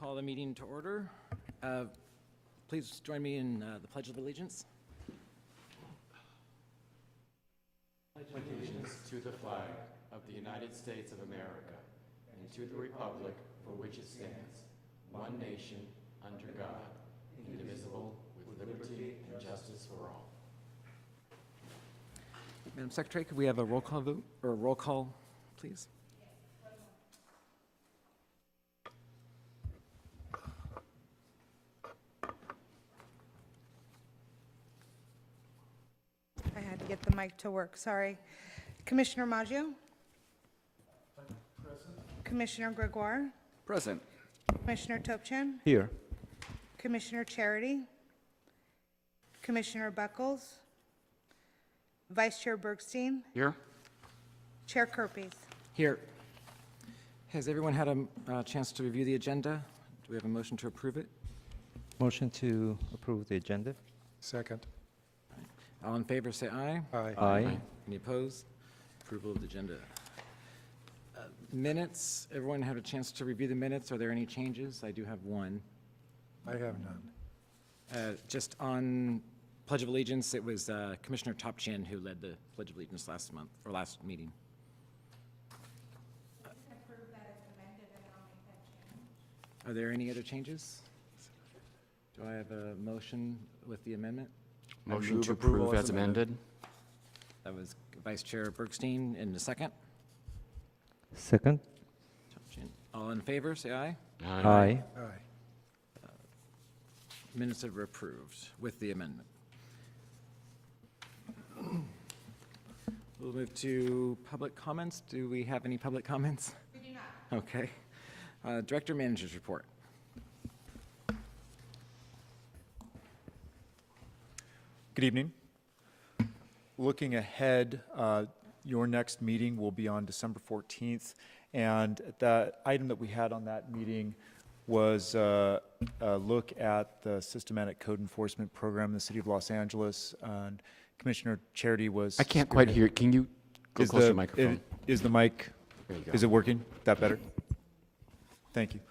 call the meeting to order. Please join me in the Pledge of Allegiance. Pledge allegiance to the flag of the United States of America and to the republic for which it stands, one nation, under God, indivisible, with liberty and justice for all. Madam Secretary, could we have a roll call vote, or a roll call, please? I had to get the mic to work, sorry. Commissioner Maggio? Present. Commissioner Gregoire? Present. Commissioner Topchan? Here. Commissioner Charity? Commissioner Buckles? Vice Chair Bergstein? Here? Chair Kerpies? Here. Has everyone had a chance to review the agenda? Do we have a motion to approve it? Motion to approve the agenda. Second. All in favor, say aye. Aye. Aye. Any opposed? Approval of the agenda. Minutes, everyone had a chance to review the minutes. Are there any changes? I do have one. I have none. Just on Pledge of Allegiance, it was Commissioner Topchan who led the Pledge of Allegiance last month, or last meeting. Are there any other changes? Do I have a motion with the amendment? Motion to approve as amended. That was Vice Chair Bergstein in the second. Second. Topchan. All in favor, say aye. Aye. Aye. Minutes are approved with the amendment. We'll move to public comments. Do we have any public comments? We do not. Okay. Director Manager's report. Good evening. Looking ahead, your next meeting will be on December 14th, and the item that we had on that meeting was a look at the systematic code enforcement program in the city of Los Angeles. And Commissioner Charity was... I can't quite hear. Can you go closer to the microphone? Is the mic, There you go. is it working? That better? Thank you.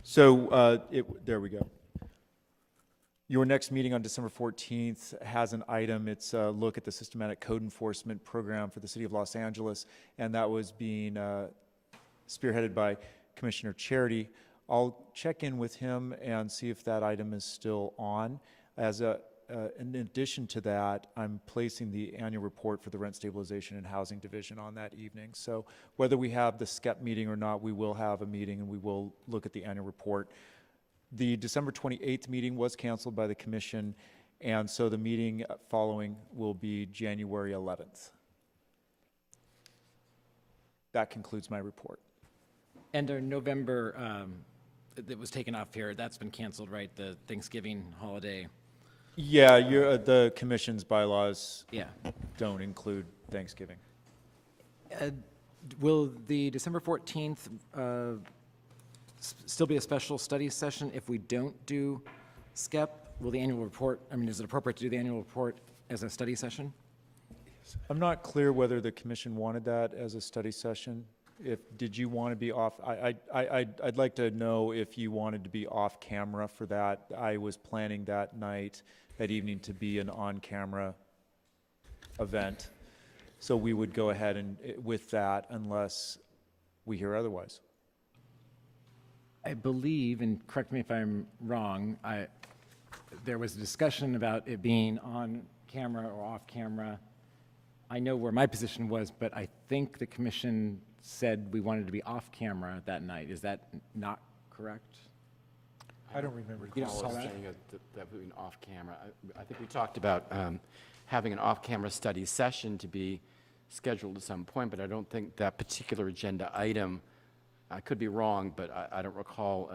So, there we go. Your next meeting on December 14th has an item. It's a look at the systematic code enforcement program for the city of Los Angeles, and that was being spearheaded by Commissioner Charity. I'll check in with him and see if that item is still on. In addition to that, I'm placing the annual report for the Rent Stabilization and Housing Division on that evening. So whether we have the SCEP meeting or not, we will have a meeting and we will look at the annual report. The December 28th meeting was canceled by the commission, and so the meeting following will be January 11th. That concludes my report. And our November, that was taken off here, that's been canceled, right? The Thanksgiving holiday. Yeah, the commission's bylaws Yeah. don't include Thanksgiving. Will the December 14th still be a special study session if we don't do SCEP? Will the annual report, is it appropriate to do the annual report as a study session? I'm not clear whether the commission wanted that as a study session. Did you want to be off? I'd like to know if you wanted to be off camera for that. I was planning that evening to be an on-camera event. So we would go ahead and with that unless we hear otherwise. I believe, and correct me if I'm wrong, there was a discussion about it being on camera or off camera. I know where my position was, but I think the commission said we wanted to be off camera that night. Is that not correct? I don't remember. You don't I was recall that? saying that being off camera. I think we talked about having an off-camera study session to be scheduled at some point, but I don't think that particular agenda item, I could be wrong, but I don't recall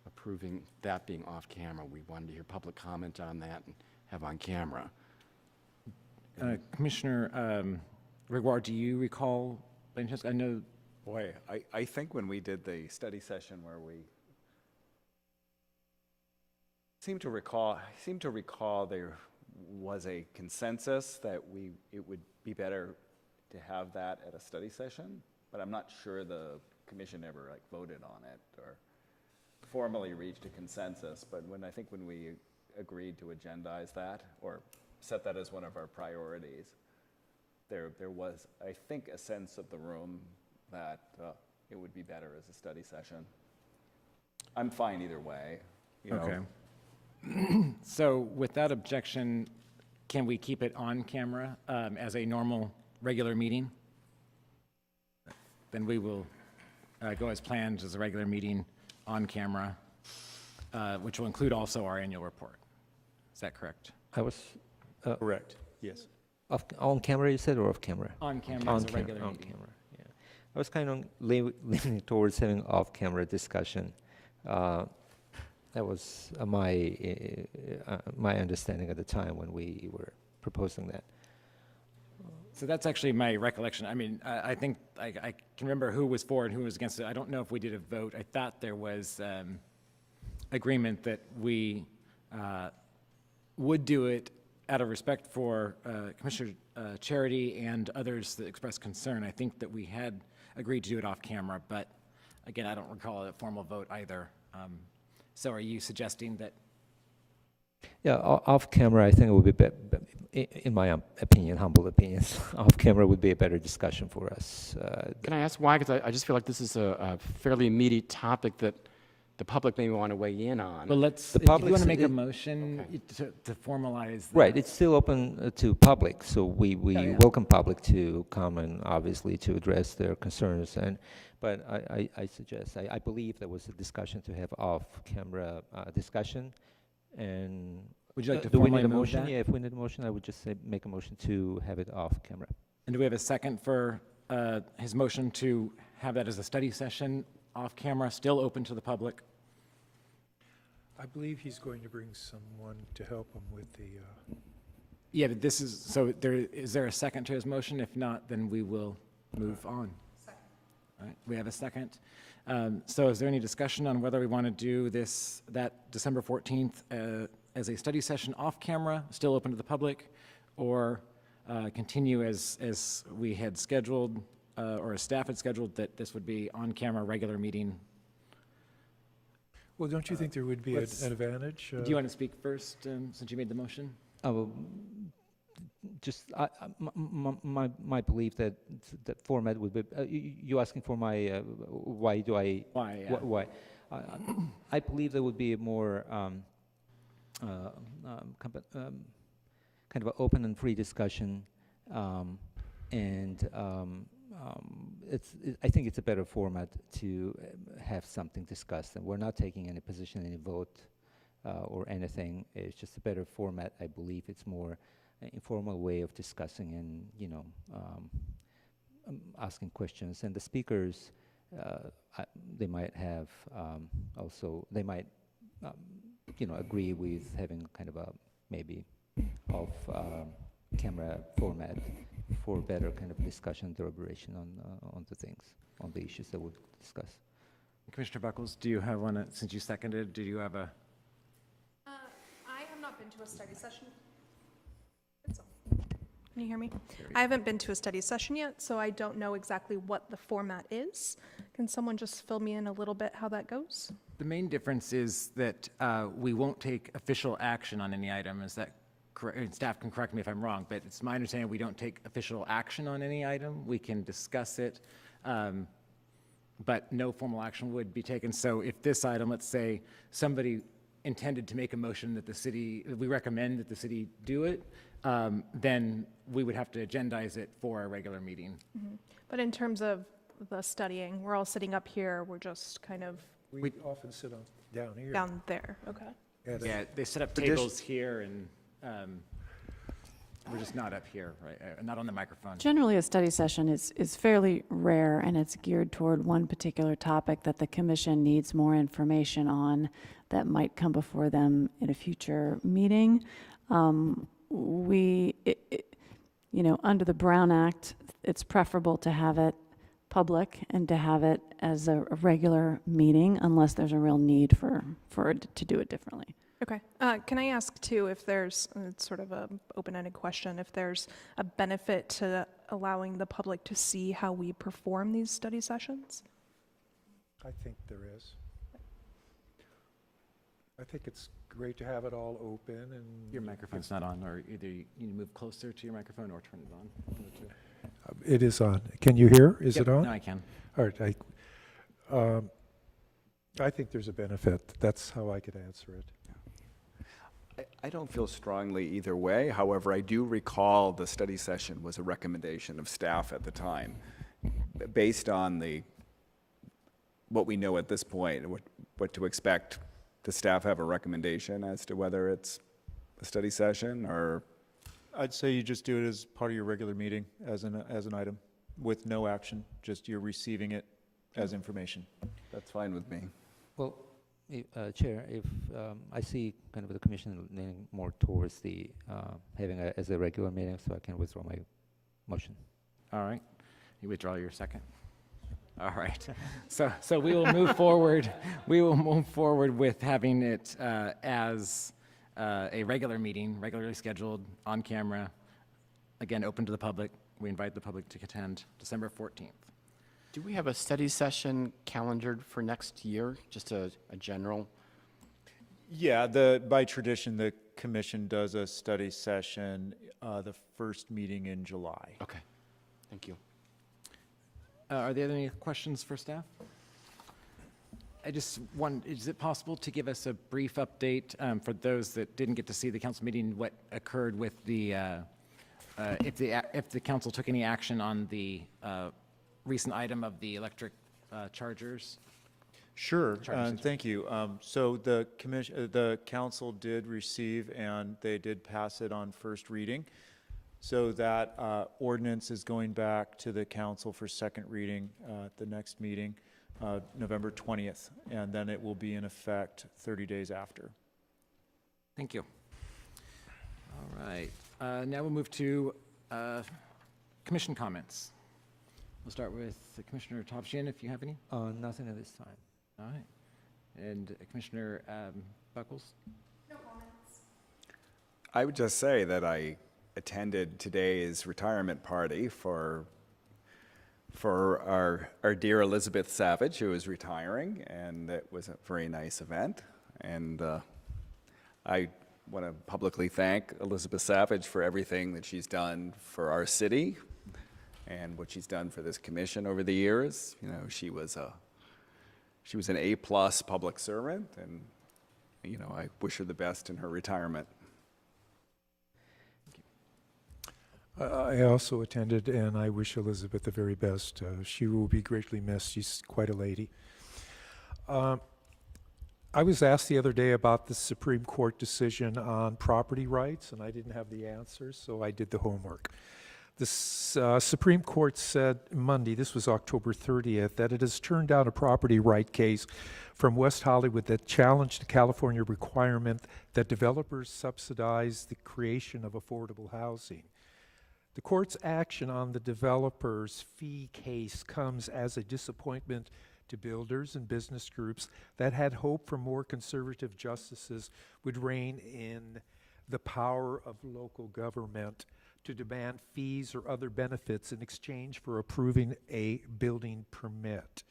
approving that being off camera. We wanted to hear public comment on that and have on camera. Commissioner Gregoire, do you recall, by any chance? I know. Boy, I think when we did the study session where we seem to recall there was a consensus that it would be better to have that at a study session, but I'm not sure the commission ever voted on it or. formally reached a consensus, but I think when we agreed to agendize that, or set that as one of our priorities, there was, I think, a sense of the room that it would be better as a study session. I'm fine either way, you know. Okay. So without objection, can we keep it on camera as a normal, regular meeting? Then we will go as planned as a regular meeting on camera, which will include also our annual report. Is that correct? I was, Correct, yes. on camera you said, or off camera? On camera as a regular On meeting. camera, yeah. I was kind of leaning towards having off-camera discussion. That was my understanding at the time when we were proposing that. So that's actually my recollection. I mean, I think I can remember who was for and who was against it. I don't know if we did a vote. I thought there was agreement that we would do it out of respect for Commissioner Charity and others that expressed concern. I think that we had agreed to do it off camera, but again, I don't recall a formal vote either. So are you suggesting that? Yeah, off camera, I think it would be, in my opinion, humble opinions, off camera would be a better discussion for us. Can I ask why? Because I just feel like this is a fairly meaty topic that the public may want to weigh in on. Well, let's, The if you want public's- to make a it- motion to formalize. Right, that. it's still open to public, so we yeah. welcome public to come and obviously to address their concerns. But I suggest, I believe there was a discussion to have off-camera discussion, and. Would you like to Do we formally need a move motion? that? Yeah, if we need a motion, I would just say, make a motion to have it off-camera. And do we have a second for his motion to have that as a study session, off camera, still open to the public? I believe he's going to bring someone to help him with the, Yeah, but this is, so is there a second to his motion? If not, then we will move on. All right, we have a second. So is there any discussion on whether we want to do that December 14th as a study session off camera, still open to the public, or continue as we had scheduled, or as staff had scheduled, that this would be on camera, regular meeting? well, don't you think there would be an let's- advantage? Do you want to speak first, since you made the motion? Just, my belief that that format would be, you asking for my, why do I? Why, yeah. Why? I believe there would be a more, kind of an open and free discussion, and I think it's a better format to have something discussed, and we're not taking any position, any vote, or anything. It's just a better format. I believe it's more informal way of discussing and, asking questions. And the speakers, they might have also, they might, agree with having kind of a maybe off camera format for better kind of discussion, deliberation on the things, on the issues that we'll discuss. Commissioner Buckles, do you have one, since you seconded, do you have a? I have not been to a study session. That's all. Can you hear me? I haven't been to a study session yet, so I don't know exactly what the format is. Can someone just fill me in a little bit how that goes? The main difference is that we won't take official action on any item. Is that correct? And staff can correct me if I'm wrong, but it's my understanding we don't take official action on any item. We can discuss it, but no formal action would be taken. So if this item, let's say somebody intended to make a motion that we recommend that the city do it, then we would have to agendize it for a regular meeting. Mm-hmm. But in terms of the studying, we're all sitting up here, we're just kind of we often sit down here. down there, okay? at a- Yeah, they set up tables here and we're just not up here, right? Not on the microphone. Generally, a study session is fairly rare, and it's geared toward one particular topic that the commission needs more information on that might come before them in a future meeting. Under the Brown Act, it's preferable to have it public and to have it as a regular meeting unless there's a real need for it to do it differently. Okay. Can I ask too, if there's, it's sort of a open-ended question, if there's a benefit to allowing the public to see how we perform these study sessions? I think there is. I think it's great to have it all open and. Your microphone's not on, or either you need to move closer to your microphone or turn it on. One of the two. It is on. Can you hear? Is Yep, it on? now I can. All right. I think there's a benefit. That's how I could answer it. I don't feel strongly either way. However, I do recall the study session was a recommendation of staff at the time. Based on what we know at this point, what to expect, does staff have a recommendation as to whether it's a study session or? I'd say you just do it as part of your regular meeting as an item with no action, just you're receiving it as information. That's fine with me. Well, Chair, if I see kind of the commission leaning more towards the having it as a regular meeting, so I can withdraw my motion. All right. You withdraw your second? All right. So we will move forward. We will move forward with having it as a regular meeting, regularly scheduled, on camera, again, open to the public. We invite the public to attend December 14th. Do we have a study session calendared for next year? Just a general? Yeah, by tradition, the commission does a study session, the first meeting in July. Okay, thank you. Are there any questions for staff? Is it possible to give us a brief update for those that didn't get to see the council meeting, what occurred with if the council took any action on the recent item of the electric chargers? Sure, Charging thank you. So the council did receive and they did pass it on first reading. So that ordinance is going back to the council for second reading at the next meeting, November 20th, and then it will be in effect 30 days after. Thank you. All right. Now we'll move to commission comments. We'll start with Commissioner Topshian, if you have any. Nothing at this time. All right. And Commissioner Buckles? No comments. I would just say that I attended today's retirement party for our dear Elizabeth Savage, who is retiring, and it was a very nice event. And I want to publicly thank Elizabeth Savage for everything that she's done for our city and what she's done for this commission over the years. You know, she was an A-plus public servant, and you know, I wish her the best in her retirement. I also attended, and I wish Elizabeth the very best. She will be greatly missed. She's quite a lady. I was asked the other day about the Supreme Court decision on property rights, and I didn't have the answers, so I did the homework. The Supreme Court said Monday, this was October 30th, that it has turned down a property right case from West Hollywood that challenged the California requirement that developers subsidize the creation of affordable housing. The court's action on the developer's fee case comes as a disappointment to builders and business groups that had hoped for more conservative justices would rein in the power of local government to demand fees or other benefits in exchange for approving a building permit.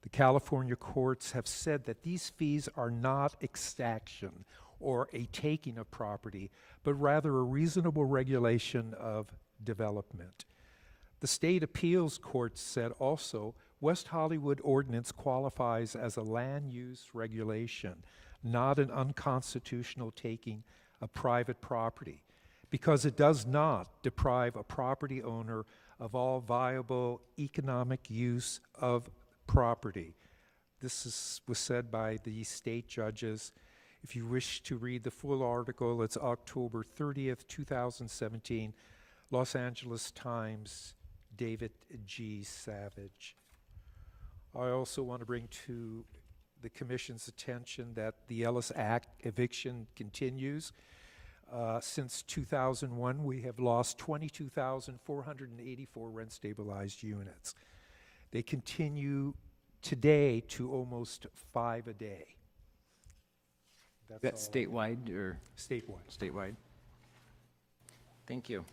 The California courts have said that these fees are not extraction or a taking of property, but rather a reasonable regulation of development. The state appeals court said also, West Hollywood Ordinance qualifies as a land use regulation, not an unconstitutional taking of private property, because it does not deprive a property owner of all viable economic use of property. This was said by the state judges. If you wish to read the full article, it's October 30th, 2017, Los Angeles Times, David G. Savage. I also want to bring to the Commission's attention that the Ellis Act eviction continues. Since 2001, we have lost 22,484 rent-stabilized units. They continue today to almost 5 a day. That's statewide or? Statewide. Statewide. Thank you.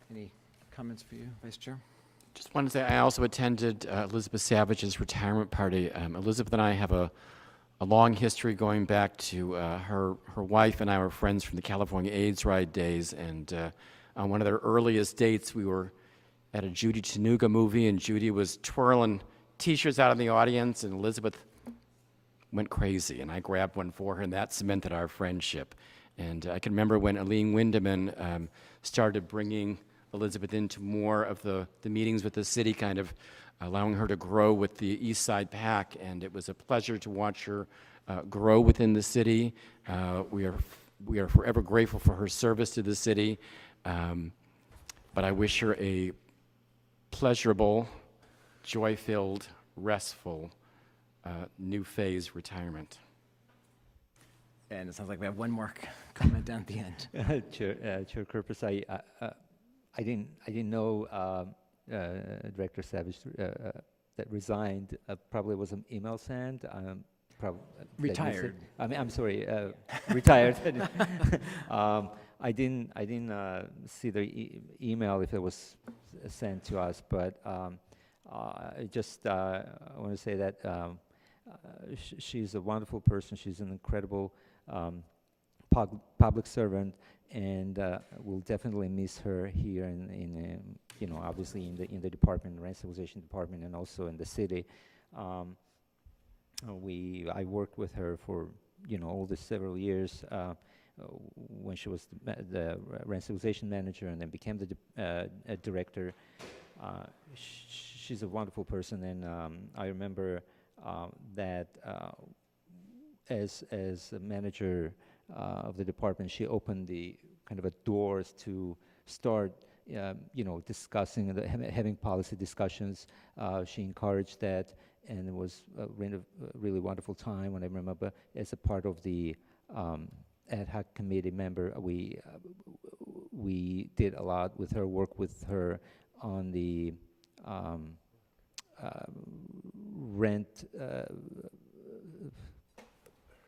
Any comments for you, Vice Chair? Just wanted to say, I also attended Elizabeth Savage's retirement party. Elizabeth and I have a a long history going back to her wife and I were friends from the California AIDS Ride days, and on one of their earliest dates, we were at a Judy Tenuga movie, and Judy was twirling T-shirts out in the audience, and Elizabeth went crazy, and I grabbed one for her, and that cemented our friendship. And I can remember when Aline Windeman started bringing Elizabeth into more of the meetings with the city, kind of allowing her to grow with the East Side PAC, and it was a pleasure to watch her grow within the city. We are forever grateful for her service to the city, but I wish her a pleasurable, joy-filled, restful new phase retirement. And it sounds like we have one more comment down at the end. Chair Purpose, I didn't know Director Savage that resigned. Probably was an email sent. Retired. I'm sorry, retired. I didn't see the email if it was sent to us, but I just want to say that she's a wonderful person. She's an incredible public servant, and we'll definitely miss her here in obviously in the department, Rent Stabilization Department, and also in the city. I worked with her for all the several years when she was the Rent Stabilization manager, and then became the director. She's a wonderful person, and I remember that as a manager of the department, she opened the kind of a doors to start, discussing, having policy discussions. She encouraged that, and it was a really wonderful time. When I remember, as a part of the ad hoc committee member, we did a lot with her, work with her on the rent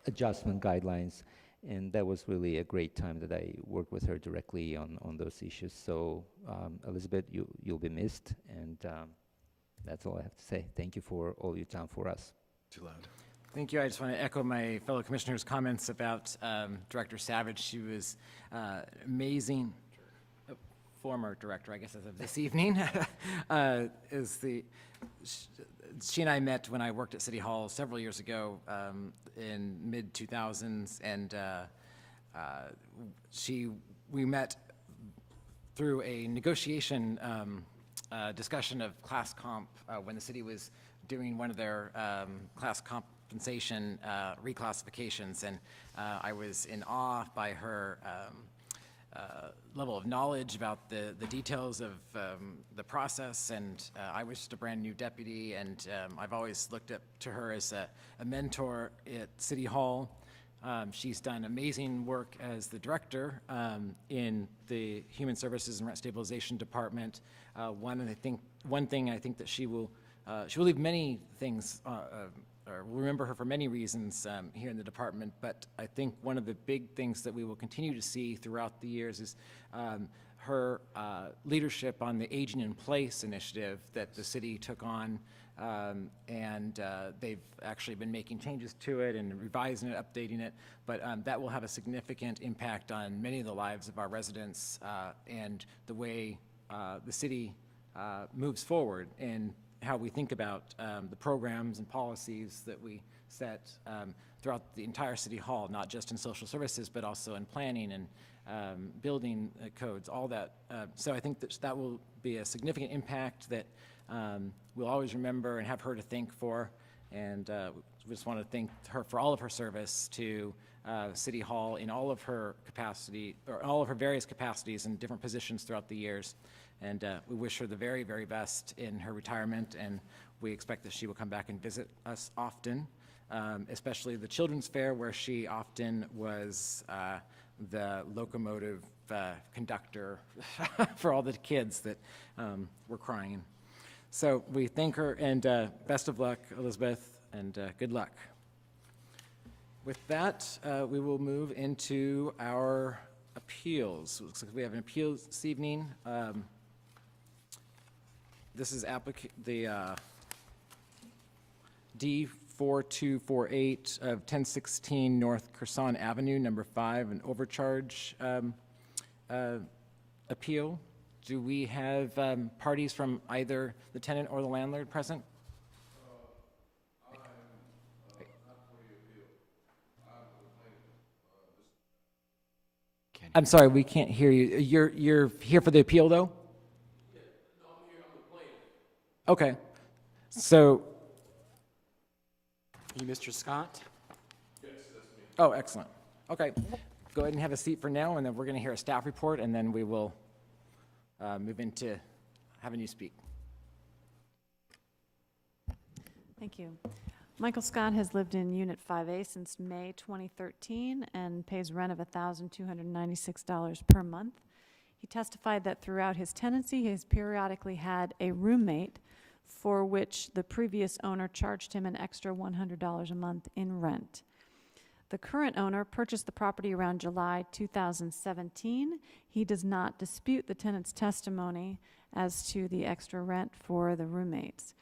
adjustment guidelines, and that was really a great time that I worked with her directly on those issues. So Elizabeth, you'll be missed, and that's all I have to say. Thank you for all you've done for us. Too loud. Thank you. I just want to echo my fellow commissioners' comments about Director Savage. She was amazing. Former director, I guess, as of this evening, she and I met when I worked at City Hall several years ago in mid-2000s, and we met through a negotiation discussion of class comp when the city was doing one of their class compensation reclassifications, and I was in awe by her level of knowledge about the details of the process, and I was just a brand new deputy, and I've always looked up to her as a mentor at City Hall. She's done amazing work as the director in the Human Services and Rent Stabilization Department. One thing I think that she will leave many things, or we'll remember her for many reasons here in the department, but I think one of the big things that we will continue to see throughout the years is her leadership on the Aging in Place initiative that the city took on, and they've actually been making changes to it and revising it, updating it, but that will have a significant impact on many of the lives of our residents and the way the city moves forward and how we think about the programs and policies that we set throughout the entire City Hall, not just in social services, but also in planning and building codes, all that. So I think that will be a significant impact that we'll always remember and have her to thank for. And we just want to thank her for all of her service to City Hall in all of her capacity, or all of her various capacities in different positions throughout the years. And we wish her the very, very best in her retirement, and we expect that she will come back and visit us often, especially the Children's Fair, where she often was the locomotive conductor for all the kids that were crying. So we thank her, and best of luck, Elizabeth, and good luck. With that, we will move into our appeals. Looks like we have an appeal this evening. This is the D 4248 of 1016 North Cresson Avenue, number 5, an overcharge appeal. Do we have parties from either the tenant or the landlord present? I'm sorry, we can't hear you. You're here for the appeal, though? Yeah, no, I'm here. I'm the plaintiff. Okay. So, Are you Mr. Scott? yes, that's me. Oh, excellent. Okay. Go ahead and have a seat for now, and then we're going to hear a staff report, and then we will move into having you speak. Thank you. Michael Scott has lived in Unit 5A since May 2013 and pays rent of $1,296 per month. He testified that throughout his tenancy, he has periodically had a roommate for which the previous owner charged him an extra $100 a month in rent. The current owner purchased the property around July 2017. He does not dispute the tenant's testimony as to the extra rent for the roommates.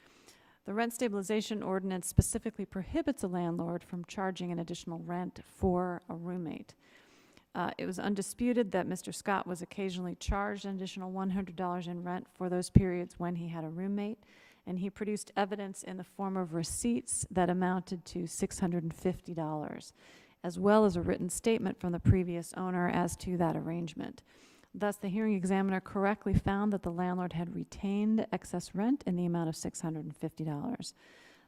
The rent stabilization ordinance specifically prohibits a landlord from charging an additional rent for a roommate. It was undisputed that Mr. Scott was occasionally charged an additional $100 in rent for those periods when he had a roommate, and he produced evidence in the form of receipts that amounted to $650, as well as a written statement from the previous owner as to that arrangement. Thus, the hearing examiner correctly found that the landlord had retained excess rent in the amount of $650.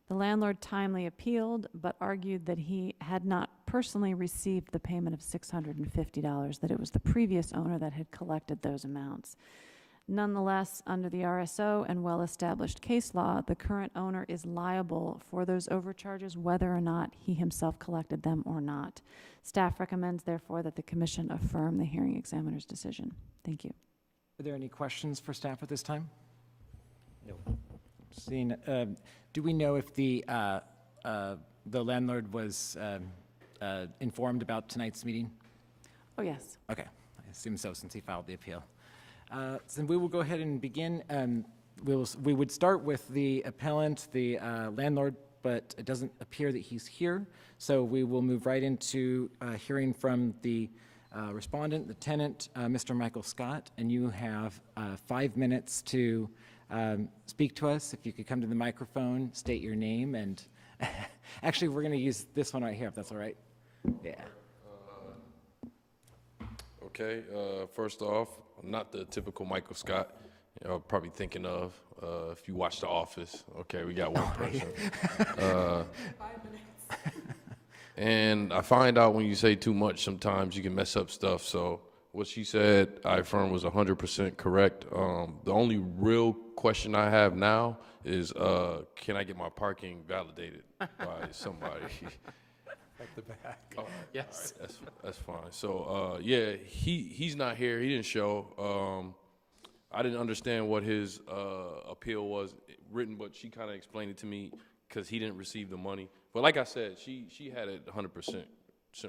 The landlord timely appealed, but argued that he had not personally received the payment of $650, that it was the previous owner that had collected those amounts. Nonetheless, under the RSO and well-established case law, the current owner is liable for those overcharges whether or not he himself collected them or not. Staff recommends, therefore, that the commission affirm the hearing examiner's decision. Thank you. Are there any questions for staff at this time? No. Seeing, do we know if the landlord was informed about tonight's meeting? Oh, yes. Okay, I assume so since he filed the appeal. So we will go ahead and begin. We would start with the appellant, the landlord, but it doesn't appear that he's here. So we will move right into hearing from the respondent, the tenant, Mr. Michael Scott, and you have 5 minutes to speak to us. If you could come to the microphone, state your name, and actually we're going to use this one right here, if that's all right. Yeah. Okay, first off, I'm not the typical Michael Scott you're probably thinking of if you watch The Office. Okay, we got one person. 5 minutes. And I find out when you say too much, sometimes you can mess up stuff. So what she said, I affirm, was 100% correct. The only real question I have now is, can I get my parking validated by somebody? At the back. Oh, Yes. all right, that's fine. So, yeah, he's not here. He didn't show. I didn't understand what his appeal was written, but she kind of explained it to me because he didn't receive the money. But like I said, she had it 100%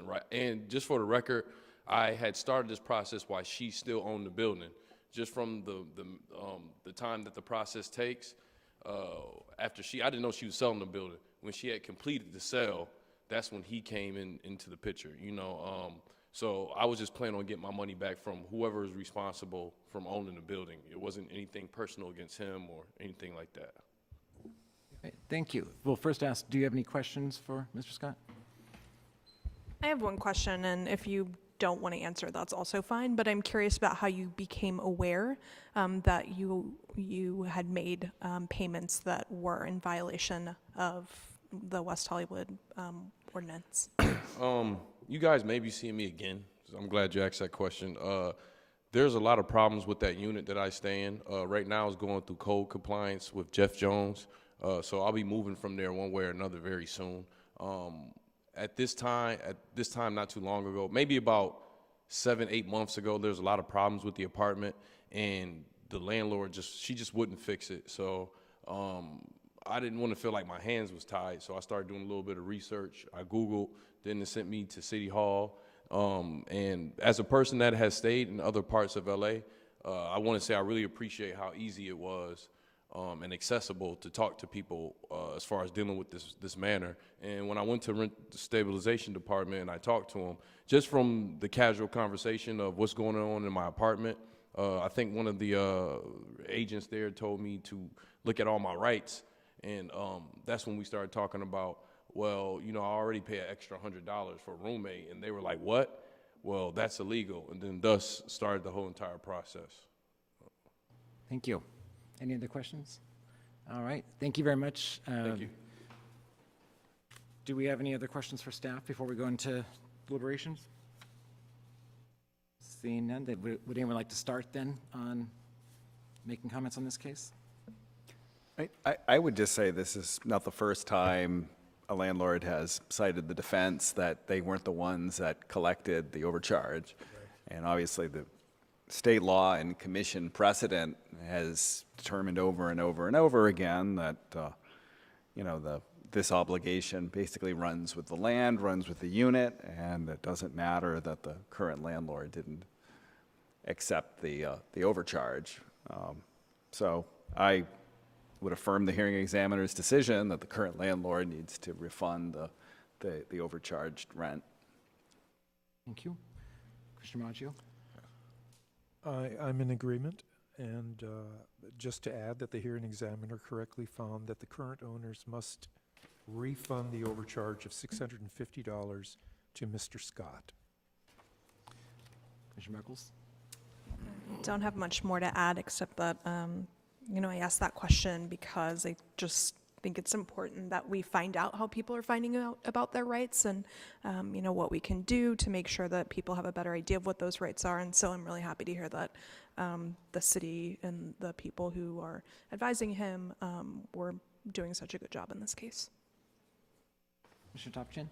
right. And just for the record, I had started this process while she still owned the building. Just from the time that the process takes, after I didn't know she was selling the building. When she had completed the sale, that's when he came into the picture, you know. So I was just planning on getting my money back from whoever is responsible from owning the building. It wasn't anything personal against him or anything like that. Okay, thank you. We'll first ask, do you have any questions for Mr. Scott? I have one question, and if you don't want to answer, that's also fine, but I'm curious about how you became aware that you had made payments that were in violation of the West Hollywood ordinance. You guys may be seeing me again. So I'm glad you asked that question. There's a lot of problems with that unit that I stay in. Right now, it's going through code compliance with Jeff Jones. So I'll be moving from there one way or another very soon. At this time, not too long ago, maybe about 7-8 months ago, there's a lot of problems with the apartment, and the landlord she just wouldn't fix it. So I didn't want to feel like my hands was tied, so I started doing a little bit of research. I Googled, then it sent me to City Hall. And as a person that has stayed in other parts of LA, I want to say I really appreciate how easy it was. and accessible to talk to people as far as dealing with this manner. And when I went to rent the stabilization department and I talked to them, just from the casual conversation of what's going on in my apartment, I think one of the agents there told me to look at all my rights. And that's when we started talking about, well, you know, I already pay an extra $100 for a roommate. And they were like, what? Well, that's illegal. And then thus started the whole entire process. Thank you. Any other questions? All right, thank you very much. Thank you. Do we have any other questions for staff before we go into deliberations? Seeing none, would anyone like to start then on making comments on this case? I would just say this is not the first time a landlord has cited the defense that they weren't the ones that collected the overcharge. And obviously the state law and commission precedent has determined over and over and over again that, you know, this obligation basically runs with the land, runs with the unit, and it doesn't matter that the current landlord didn't accept the overcharge. So I would affirm the hearing examiner's decision that the current landlord needs to refund the overcharged rent. Thank you. Commissioner Maggio? I'm in agreement, and just to add that the hearing examiner correctly found that the current owners must refund the overcharge of $650 to Mr. Scott. Commissioner Merkels? Don't have much more to add except that, you know, I asked that question because I just think it's important that we find out how people are finding out about their rights and, you know, what we can do to make sure that people have a better idea of what those rights are. And so I'm really happy to hear that the city and the people who are advising him were doing such a good job in this case. Commissioner Topchin?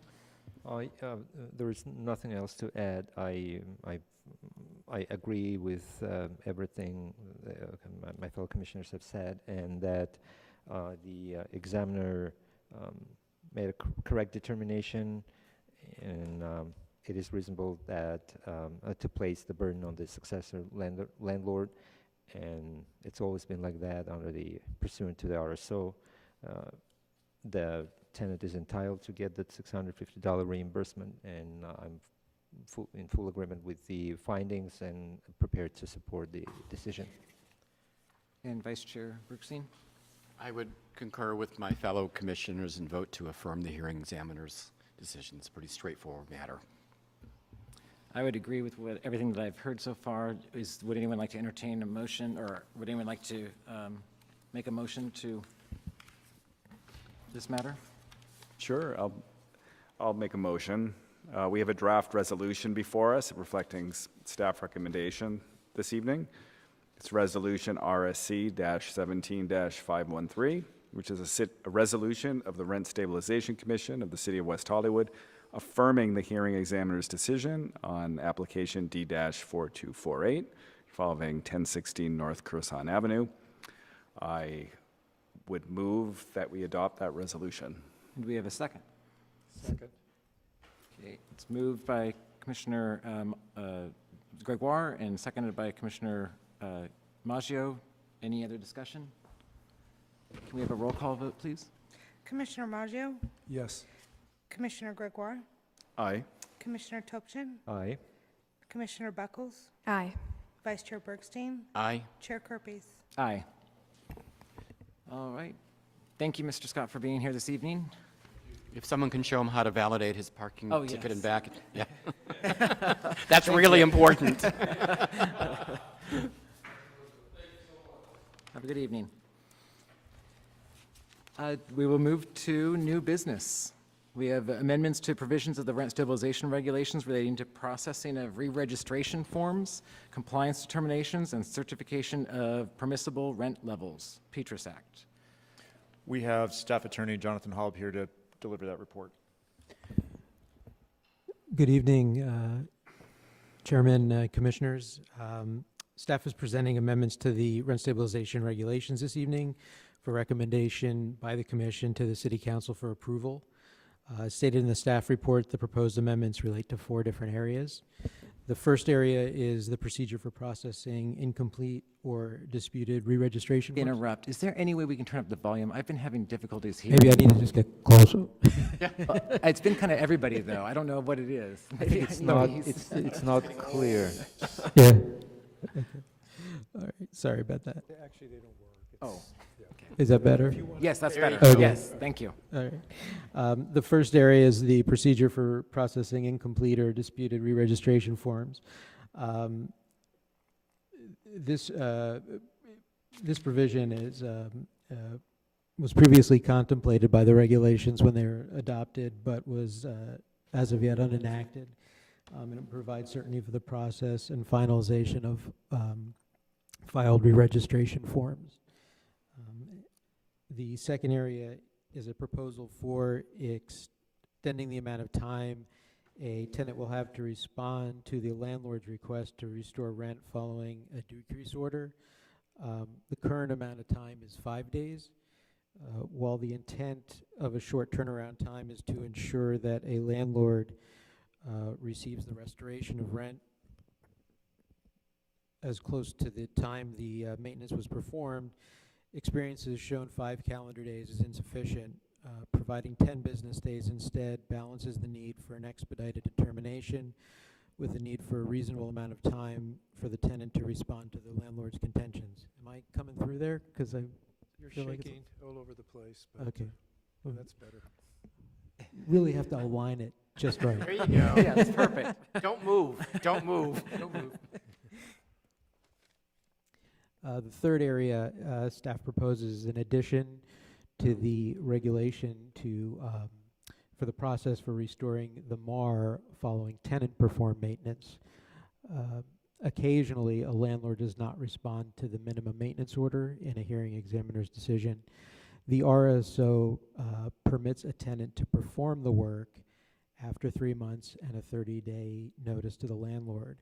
There is nothing else to add. I agree with everything my fellow commissioners have said, and that the examiner made a correct determination, and it is reasonable that to place the burden on the successor landlord, and it's always been like that under the pursuant to the RSO. The tenant is entitled to get that $650 reimbursement, and I'm in full agreement with the findings and prepared to support the decision. And Vice Chair Bergstein? I would concur with my fellow commissioners and vote to affirm the hearing examiner's decision. It's a pretty straightforward matter. I would agree with everything that I've heard so far. Would anyone like to entertain a motion, or would anyone like to make a motion to this matter? Sure, I'll make a motion. We have a draft resolution before us reflecting staff recommendation this evening. It's Resolution RSC-17-513, which is a resolution of the Rent Stabilization Commission of the City of West Hollywood, affirming the hearing examiner's decision on application D-4248 involving 1016 North Curson Avenue. I would move that we adopt that resolution. And do we have a second? Second. Okay, it's moved by Commissioner Gregoire and seconded by Commissioner Maggio. Any other discussion? Can we have a roll call vote, please? Commissioner Maggio, Yes. Commissioner Gregoire, Aye. Commissioner Topchin, Aye. Commissioner Buckles, Aye. Vice Chair Bergstein, Aye. Chair Kerpies. Aye. All right. Thank you, Mr. Scott, for being here this evening. If someone can show him how to validate his parking Oh, ticket and yes. back, yeah. That's really important. Have a good evening. We will move to new business. We have amendments to provisions of the rent stabilization regulations relating to processing of re-registration forms, compliance determinations, and certification of permissible rent levels, Petrous Act. We have Staff Attorney Jonathan Hobb here to deliver that report. Good evening, Chairman, Commissioners. Staff is presenting amendments to the rent stabilization regulations this evening for recommendation by the Commission to the City Council for approval. Stated in the staff report, the proposed amendments relate to 4 different areas. The first area is the procedure for processing incomplete or disputed re-registration forms. Interrupt. Is there any way we can turn up the volume? I've been having difficulties hearing. Maybe I need to just get closer. It's been kind of everybody, though. I don't know what it is. Maybe It's I know not, he's- it's not clear. Yeah. Okay. All right, sorry about that. Actually, they don't work. Oh, Is that better? yes, that's better. go. Yes, thank you. All right. The first area is the procedure for processing incomplete or disputed re-registration forms. This provision was previously contemplated by the regulations when they were adopted, but was as of yet unenacted. And it provides certainty for the process and finalization of filed re-registration forms. The second area is a proposal for extending the amount of time a tenant will have to respond to the landlord's request to restore rent following a decrease order. The current amount of time is 5 days, while the intent of a short turnaround time is to ensure that a landlord receives the restoration of rent as close to the time the maintenance was performed. Experience has shown 5 calendar days is insufficient. Providing 10 business days instead balances the need for an expedited determination with the need for a reasonable amount of time for the tenant to respond to the landlord's contentions. Am I coming through there? Because You're feel like it's- shaking all over the place, but okay. that's better. Really have to align it just right. There you go. Yeah, that's perfect. Don't move, don't move. Don't move. The third area staff proposes in addition to the regulation to for the process for restoring the MAR following tenant performed maintenance. Occasionally, a landlord does not respond to the minimum maintenance order in a hearing examiner's decision. The RSO permits a tenant to perform the work after 3 months and a 30-day notice to the landlord.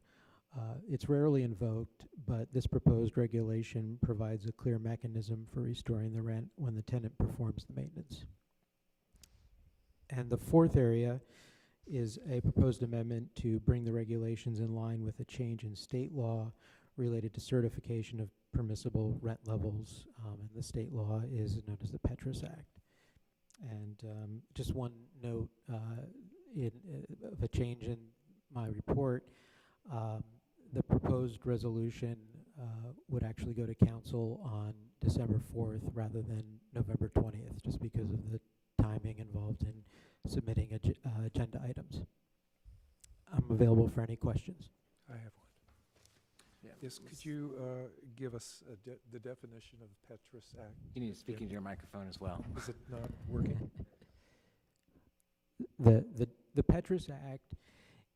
It's rarely invoked, but this proposed regulation provides a clear mechanism for restoring the rent when the tenant performs the maintenance. And the fourth area is a proposed amendment to bring the regulations in line with a change in state law related to certification of permissible rent levels. And the state law is known as the Petrous Act. And just one note of a change in my report. The proposed resolution would actually go to council on December 4th rather than November 20th, just because of the timing involved in submitting agenda items. I'm available for any questions. I have one. Yeah. Yes, could you give us the definition of Petrous Act? You need to speak into your microphone as well. Is it not working? The Petrous Act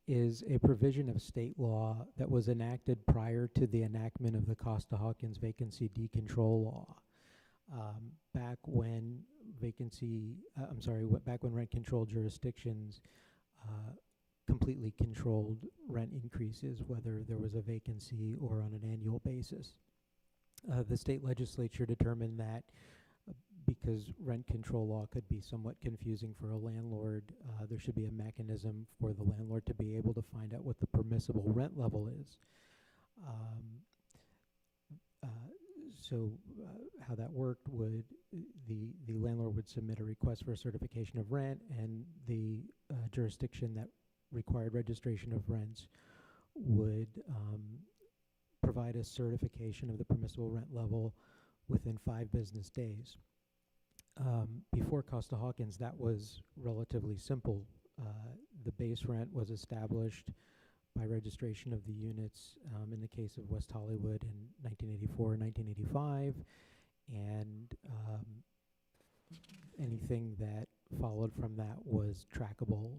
is a provision of state law that was enacted prior to the enactment of the Costa-Hawkins vacancy decontrol law. Back when back when rent control jurisdictions completely controlled rent increases, whether there was a vacancy or on an annual basis. The state legislature determined that because rent control law could be somewhat confusing for a landlord, there should be a mechanism for the landlord to be able to find out what the permissible rent level is. How that worked would, the landlord would submit a request for a certification of rent, and the jurisdiction that required registration of rents would provide a certification of the permissible rent level within 5 business days. Before Costa-Hawkins, that was relatively simple. The base rent was established by registration of the units in the case of West Hollywood in 1984 and 1985, and anything that followed from that was trackable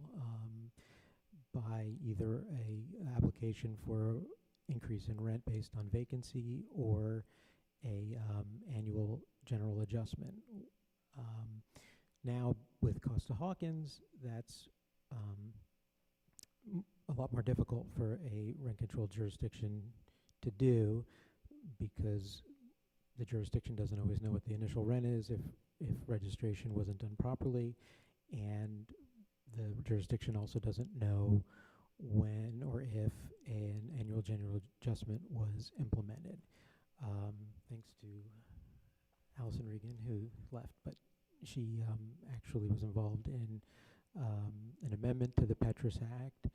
by either a application for increase in rent based on vacancy or a annual general adjustment. Now with Costa-Hawkins, that's a lot more difficult for a rent-controlled jurisdiction to do, because the jurisdiction doesn't always know what the initial rent is if registration wasn't done properly, and the jurisdiction also doesn't know when or if an annual general adjustment was implemented. Thanks to Allison Regan, who left, but she actually was involved in an amendment to the Petrous Act,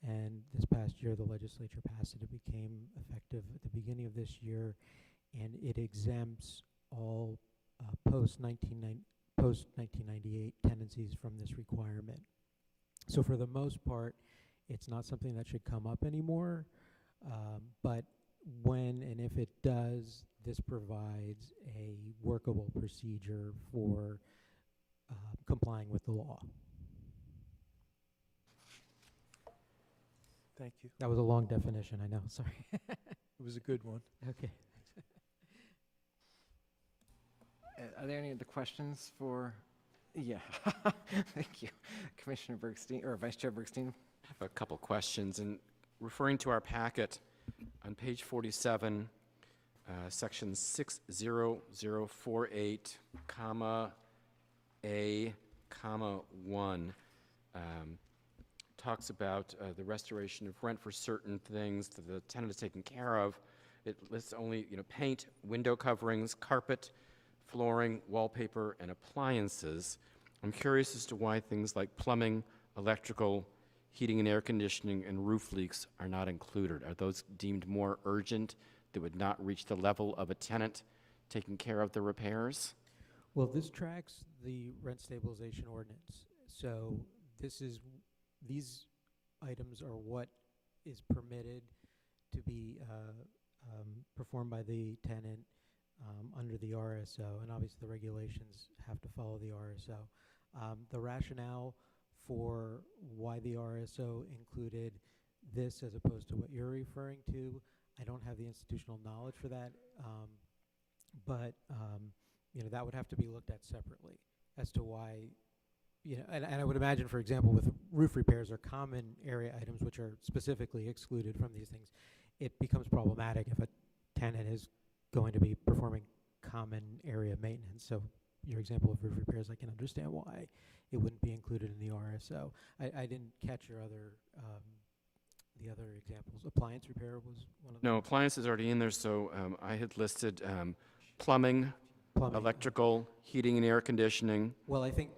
and this past year the legislature passed it. It became effective at the beginning of this year, and it exempts all post-1998 tenancies from this requirement. So for the most part, it's not something that should come up anymore, but when and if it does, this provides a workable procedure for complying with the law. Thank you. That was a long definition, I know, sorry. It was a good one. Okay. Are there any other questions for, yeah, thank you. Commissioner Bergstein, or Vice Chair Bergstein? I have a couple questions, and referring to our packet, on page 47, section 60048, comma, A, comma, 1, talks about the restoration of rent for certain things that the tenant is taking care of. It lists only, paint, window coverings, carpet, flooring, wallpaper, and appliances. I'm curious as to why things like plumbing, electrical, heating and air conditioning, and roof leaks are not included. Are those deemed more urgent that would not reach the level of a tenant taking care of the repairs? Well, this tracks the rent stabilization ordinance. So these items are what is permitted to be performed by the tenant under the RSO, and obviously the regulations have to follow the RSO. The rationale for why the RSO included this as opposed to what you're referring to, I don't have the institutional knowledge for that, but that would have to be looked at separately as to why, and I would imagine, for example, with roof repairs or common area items which are specifically excluded from these things, it becomes problematic if a tenant is going to be performing common area maintenance. So your example of roof repairs, I can understand why it wouldn't be included in the RSO. I didn't catch your other, the other examples. Appliance repair was one of them? No, appliance is already in there, so I had listed plumbing, electrical, heating and air conditioning. Well, I think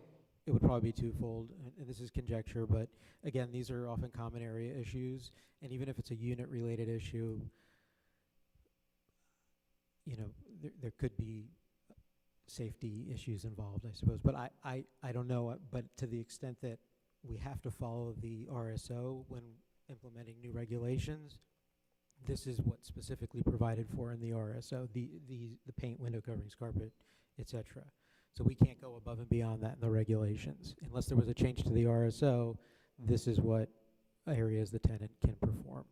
it would probably be twofold, and this is conjecture, but again, these are often common area issues, and even if it's a unit-related issue, there could be safety issues involved, I suppose. But I don't know, but to the extent that we have to follow the RSO when implementing new regulations, this is what's specifically provided for in the RSO, the paint, window coverings, carpet, etc. So we can't go above and beyond that in the regulations. Unless there was a change to the RSO, this is what areas the tenant can perform.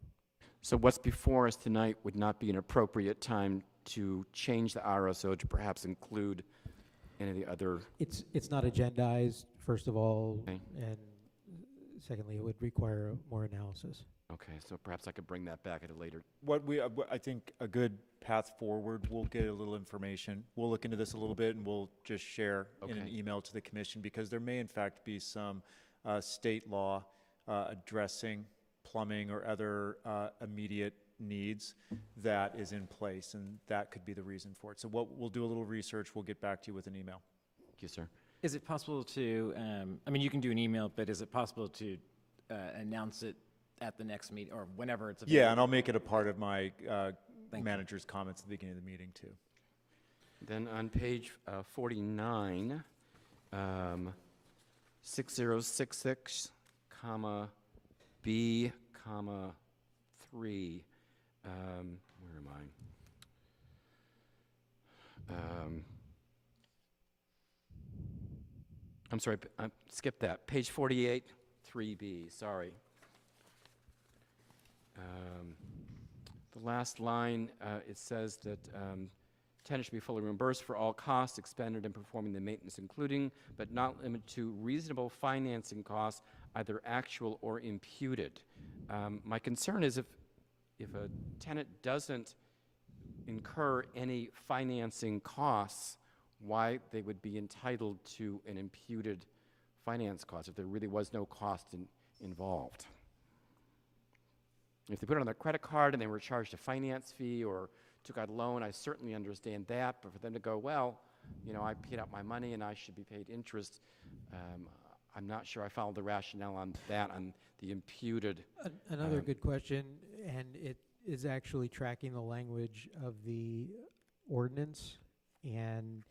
So what's before us tonight would not be an appropriate time to change the RSO to perhaps include any of the other... It's not agendized, first of all, Okay. and secondly, it would require more analysis. Okay, so perhaps I could bring that back at a later... I think a good path forward, we'll get a little information. We'll look into this a little bit, and we'll just share in an Okay. email to the commission, because there may in fact be some state law addressing plumbing or other immediate needs that is in place, and that could be the reason for it. So we'll do a little research. We'll get back to you with an email. Thank you, sir. Is it possible to, you can do an email, but is it possible to announce it at the next meeting or whenever it's available? Yeah, and I'll make it a part of my Thank you. manager's comments at the beginning of the meeting, too. Then on page 49, 6066, comma, B, comma, 3, where am I? I'm sorry, skip that. Page 48, 3B, sorry. The last line, it says that tenant should be fully reimbursed for all costs expended in performing the maintenance, including but not limited to reasonable financing costs, either actual or imputed. My concern is if a tenant doesn't incur any financing costs, why they would be entitled to an imputed finance cost if there really was no cost involved. If they put it on their credit card and they were charged a finance fee or took out a loan, I certainly understand that. But for them to go, well, you know, I paid out my money and I should be paid interest, I'm not sure I follow the rationale on that, on the imputed. Another good question, and it is actually tracking the language of the ordinance, and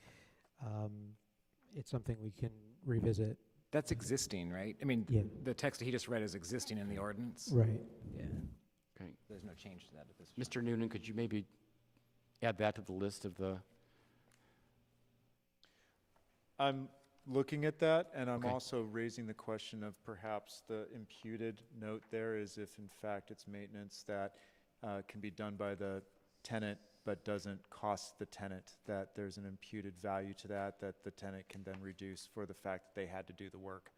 it's something we can revisit. That's existing, right? I mean, Yeah. the text he just read is existing in the ordinance. Right. Yeah. Okay. There's no change to that at this point. Mr. Noonan, could you maybe add that to the list of the? I'm looking at that, and I'm Okay. also raising the question of perhaps the imputed note there is if in fact it's maintenance that can be done by the tenant but doesn't cost the tenant, that there's an imputed value to that, that the tenant can then reduce for the fact that they had to do the work.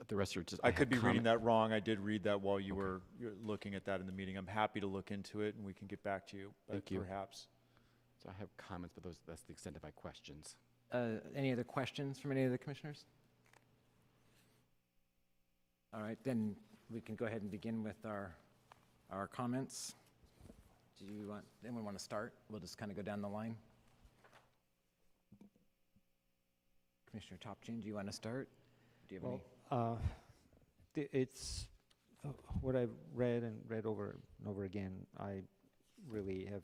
The rest are just. I could have be reading comment- that wrong. I did read that while you Okay. were you're looking at that in the meeting. I'm happy to look into it, and we can get back to you. But Thank you. perhaps. So I have comments, but that's the extent of my questions. Any other questions from any of the commissioners? All right, then we can go ahead and begin with our comments. Do you want, anyone want to start? We'll just kind of go down the line. Commissioner Topchin, do you want to start? Do you have any? It's what I've read and read over and over again. I really have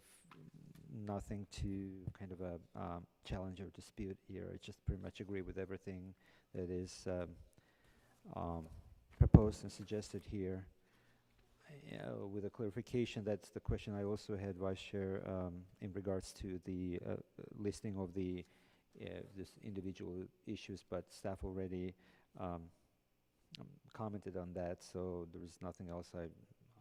nothing to kind of challenge or dispute here. I just pretty much agree with everything that is proposed and suggested here. With a clarification, that's the question I also had, Vice Chair, in regards to the listing of the this individual issues, but staff already commented on that, so there is nothing else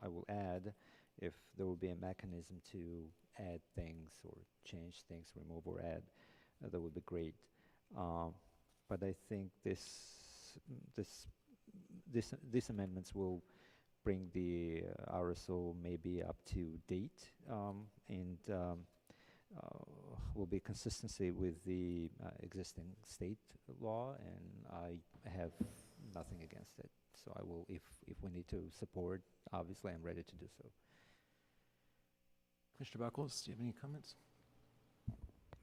I will add. If there will be a mechanism to add things or change things, remove or add, that would be great. But I think these amendments will bring the RSO maybe up to date, and will be consistency with the existing state law, and I have nothing against it. So I will, if we need to support, obviously I'm ready to do so. Commissioner Buckles, do you have any comments?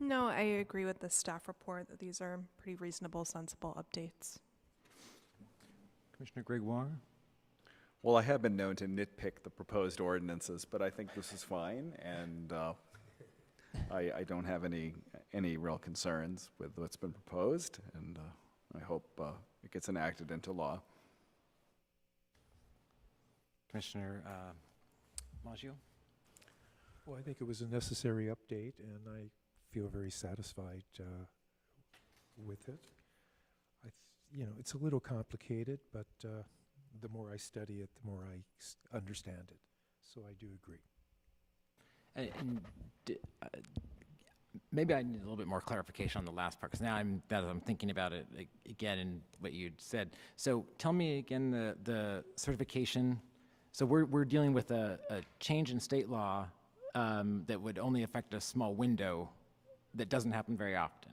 No, I agree with the staff report that these are pretty reasonable, sensible updates. Commissioner Gregoire? Well, I have been known to nitpick the proposed ordinances, but I think this is fine, and I don't have any real concerns with what's been proposed, and I hope it gets enacted into law. Commissioner Maggio? Well, I think it was a necessary update, and I feel very satisfied with it. It's a little complicated, but the more I study it, the more I understand it. So I do agree. And maybe I need a little bit more clarification on the last part, because now I'm thinking about it again and what you'd said. So tell me again the certification. So we're dealing with a change in state law that would only affect a small window that doesn't happen very often.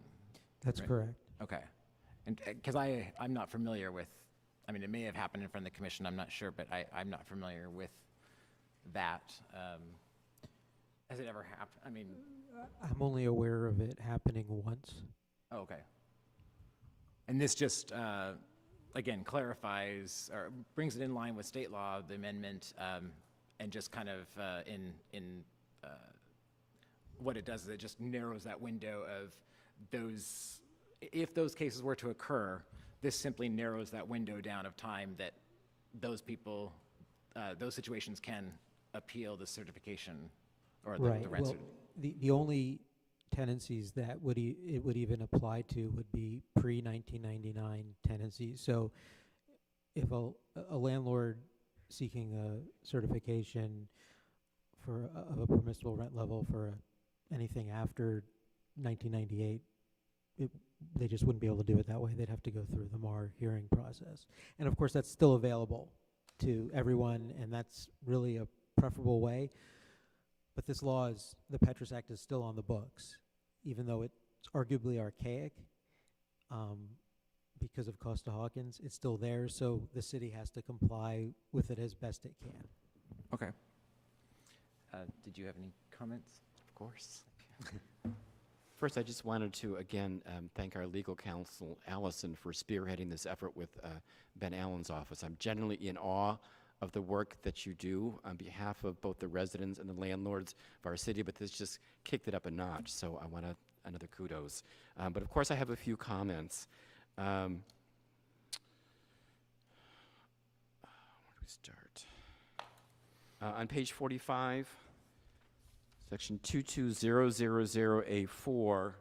That's Right. correct. Okay. And because I'm not familiar with, I mean, it may have happened in front of the commission, I'm not sure, but I'm not familiar with that. Has it ever happened? I mean, I'm only aware of it happening once. oh, okay. And this just, again, clarifies or brings it in line with state law, the amendment, and just kind of what it does is it just narrows that window of those, if those cases were to occur, this simply narrows that window down of time that those people, those situations can appeal the certification or the Right. rent. Well, the only tenancies that it would even apply to would be pre-1999 tenancies. So if a landlord seeking a certification of a permissible rent level for anything after 1998, they just wouldn't be able to do it that way. They'd have to go through the MAR hearing process. And of course, that's still available to everyone, and that's really a preferable way. But this law the Petrous Act is still on the books, even though it's arguably archaic. because of Costa-Hawkins. It's still there, so the city has to comply with it as best it can. Okay. Did you have any comments? Of course. First, I just wanted to, again, thank our legal counsel, Allison, for spearheading this effort with Ben Allen's office. I'm genuinely in awe of the work that you do on behalf of both the residents and the landlords of our city, but this just kicked it up a notch, so I want another kudos. But of course, I have a few comments. Where do we start? On page 45, section 22000A4,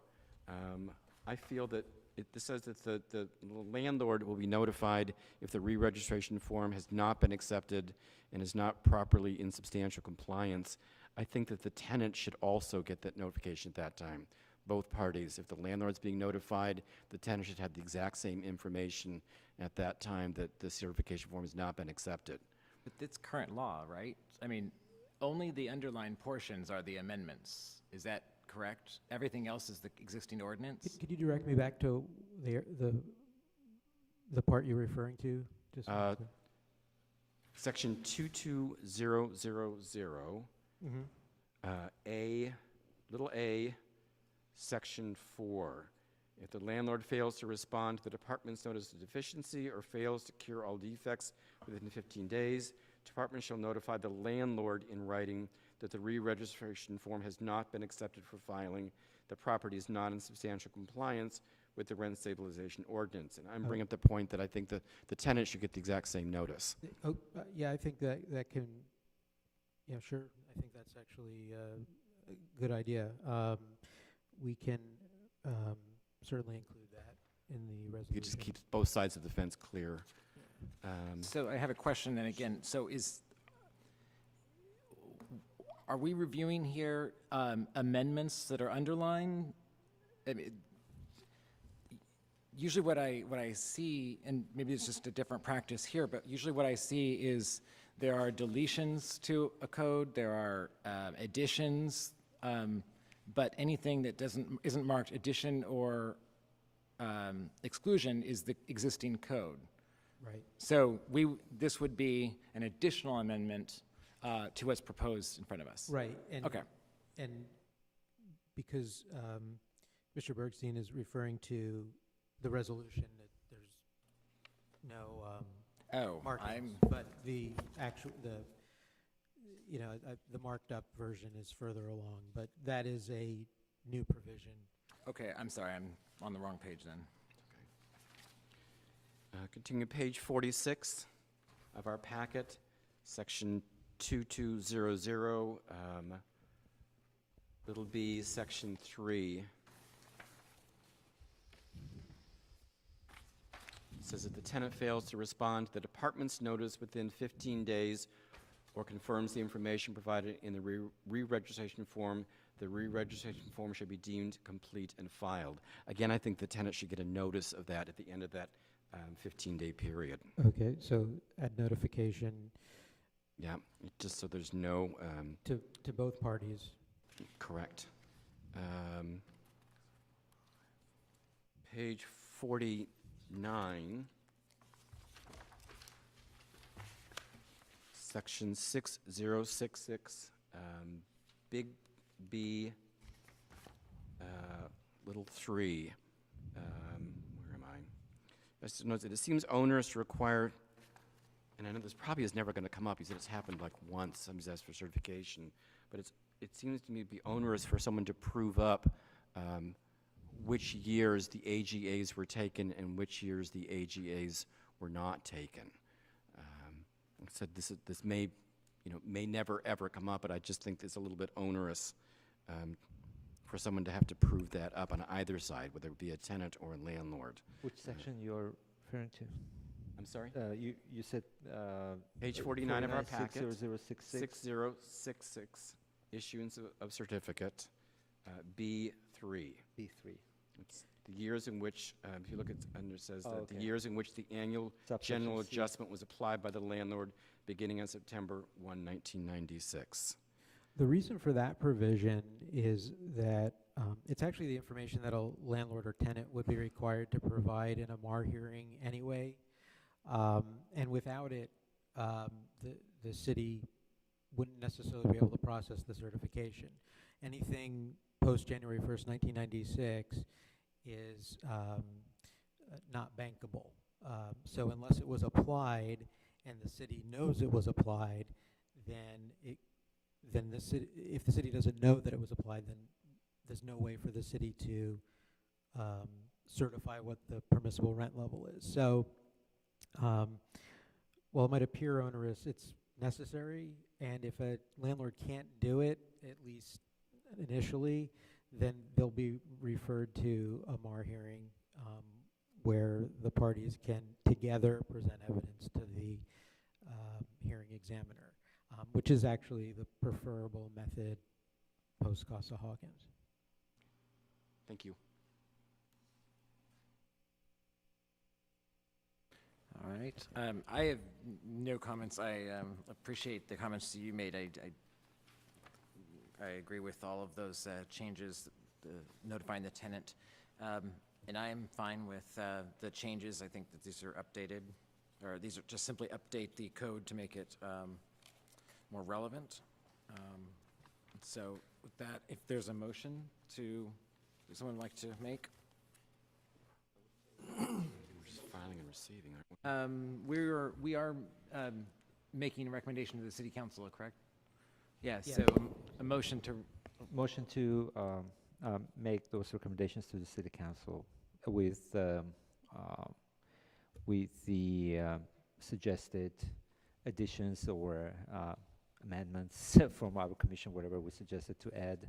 I feel that this says that the landlord will be notified if the re-registration form has not been accepted and is not properly in substantial compliance. I think that the tenant should also get that notification at that time. Both parties. If the landlord's being notified, the tenant should have the exact same information at that time that the certification form has not been accepted. But it's current law, right? I mean, only the underlined portions are the amendments. Is that correct? Everything else is the existing ordinance? Could you direct me back to the part you're referring to? Just so I'm clear. Section 22000, little a, section 4. If the landlord fails to respond to the department's notice of deficiency or fails to cure all defects within 15 days, department shall notify the landlord in writing that the re-registration form has not been accepted for filing, the property is not in substantial compliance with the rent stabilization ordinance. And I'm bringing up the point that I think the tenant should get the exact same notice. Yeah, I think that can, yeah, sure. I think that's actually a good idea. We can certainly include that in the resolution. You just keep both sides of the fence clear. So I have a question then again. So are we reviewing here amendments that are underlined? I mean, usually what I see, and maybe it's just a different practice here, but usually what I see is there are deletions to a code, there are additions, but anything that isn't marked addition or exclusion is the existing code. Right. So this would be an additional amendment to what's proposed in front of us. Right. And, Okay. And because Mr. Bergstein is referring to the resolution, that there's no markings, but the actual, the marked up version is further along, but that is a new provision. Okay, I'm sorry, I'm on the wrong page then. Continue page 46 of our packet, section 2200, little b, section 3. It says that the tenant fails to respond to the department's notice within 15 days or confirms the information provided in the re-registration form, the re-registration form should be deemed complete and filed. Again, I think the tenant should get a notice of that at the end of that 15-day period. Okay, so add notification Yeah, just so there's no, to both parties. correct. Page 49, section 6066, big B, little 3. Where am I? Just notes that it seems onerous to require, and I know this probably is never going to come up. He said it's happened like once. Somebody's asked for certification, but it seems to me to be onerous for someone to prove up which years the AGAs were taken and which years the AGAs were not taken. Like I said, this may never ever come up, but I just think it's a little bit onerous for someone to have to prove that up on either side, whether it be a tenant or a landlord. Which section you're referring to? I'm sorry? You said Page 49 of our packet. 6066. 6066, issuance of certificate, B3. B3. It's the years in which, if you look at, under it says that the Okay. years in which the annual Subsection general C. adjustment was applied by the landlord beginning on September 1, 1996. The reason for that provision is that It's actually the information that a landlord or tenant would be required to provide in a MAR hearing anyway. And without it, the city wouldn't necessarily be able to process the certification. Anything post-January 1st, 1996 is not bankable. So unless it was applied and the city knows it was applied, then the city, if the city doesn't know that it was applied, then there's no way for the city to certify what the permissible rent level is. So while it might appear onerous, it's necessary, and if a landlord can't do it, at least initially, then they'll be referred to a MAR hearing where the parties can together present evidence to the hearing examiner, which is actually the preferable method post-Costa-Hawkins. Thank you. All right. I have no comments. I appreciate the comments that you made. I agree with all of those changes, notifying the tenant. And I am fine with the changes. I think that these are updated, or these are just simply update the code to make it more relevant. So with that, if there's a motion would someone like to make? We're just filing and receiving, aren't we? We are making a recommendation to the city council, correct? Yeah, Yeah. so a motion to, Motion to make those recommendations to the city council with the suggested additions or amendments from our commission, whatever we suggested to add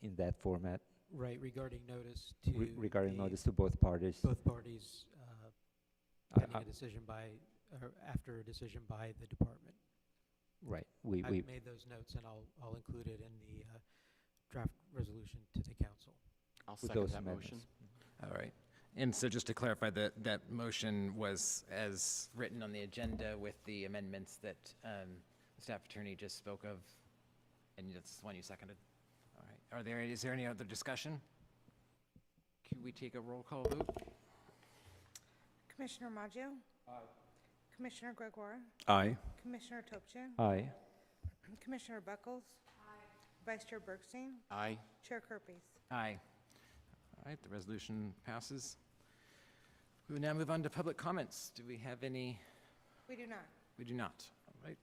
in that format. Right, regarding notice to Regarding the- notice to both parties. both parties pending a decision by, or after a decision by the department. Right. I've made those notes, and I'll include it in the draft resolution to the council. I'll with second those that amendments. motion. all right. And so just to clarify, that motion was as written on the agenda with the amendments that the staff attorney just spoke of, and that's the one you seconded? All right. Is there any other discussion? Can we take a roll call vote? Commissioner Maggio? Aye. Commissioner Gregoire? Aye. Commissioner Topchin? Aye. Commissioner Buckles? Aye. Vice Chair Bergstein? Aye. Chair Kerpies? Aye. All right, the resolution passes. We will now move on to public comments. Do we have any? We do not. We do not. All right.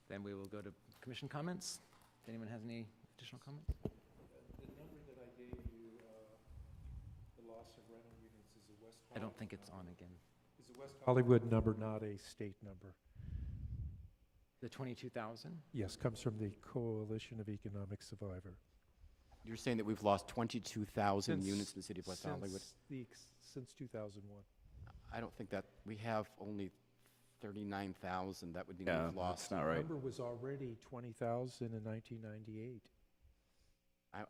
Then we will go to commission comments. If anyone has any additional comments? The number that I gave you, the loss of rental units is a West I don't think it's on again. Is a West Hollywood number, not a state number. The 22,000? Yes, comes from the Coalition of Economic Survivor. You're saying that we've lost 22,000 units in the city of West Hollywood? Since 2001. I don't think that, we have only 39,000. That would mean Yeah, we've lost. that's not The right. number was already 20,000 in 1998.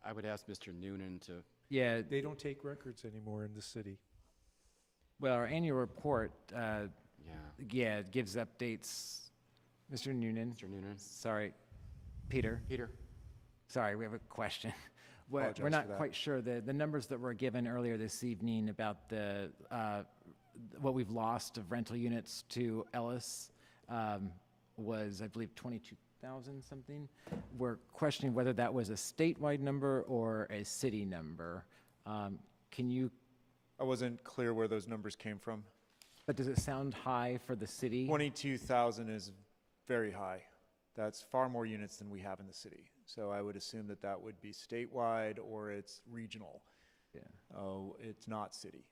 I would ask Mr. Noonan to, Yeah, They don't take records anymore in the city. well, our annual report, yeah, it gives updates. Mr. Noonan, Mr. Noonan. sorry, Peter, Peter? sorry, we have a question. We're Apologize for not that. quite sure, the numbers that were given earlier this evening about the, what we've lost of rental units to Ellis was, I believe, 22,000 something. We're questioning whether that was a statewide number or a city number. Can you, I wasn't clear where those numbers came from. but does it sound high for the city? 22,000 is very high. That's far more units than we have in the city. So I would assume that that would be statewide or it's regional. Yeah. Oh, it's not city.